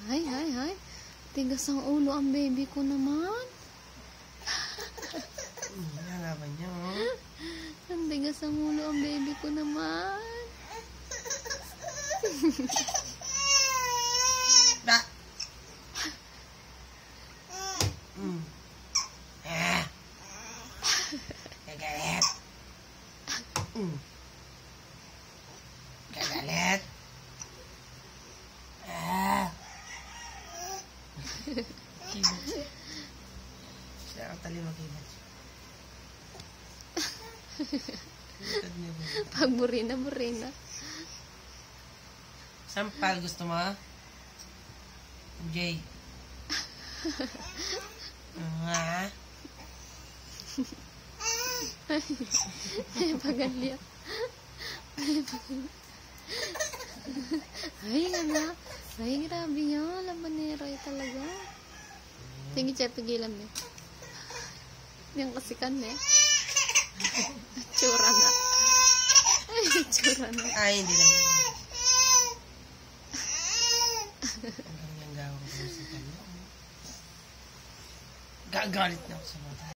Hay, hay, hay. Tigas ang ulo ang baby ko naman. Nalaban niya, oh. Ang tigas ang ulo ang baby ko naman. Ba! Gagalit. Gagalit. Kibat. Siya ang talima kibat. Pag burina, burina. Sampal, gusto mo? Jay. Nga. Ay, pagalya. Ay, nga. Ay, grabe yan. Labanero talaga. Sige, Che, pigilan mo. Yan kasi kan eh. Tsura na. Ay, tsura na. Ay, hindi na. Hanggang yung gawin ko sa kanya. Gagalit na ako sa mata.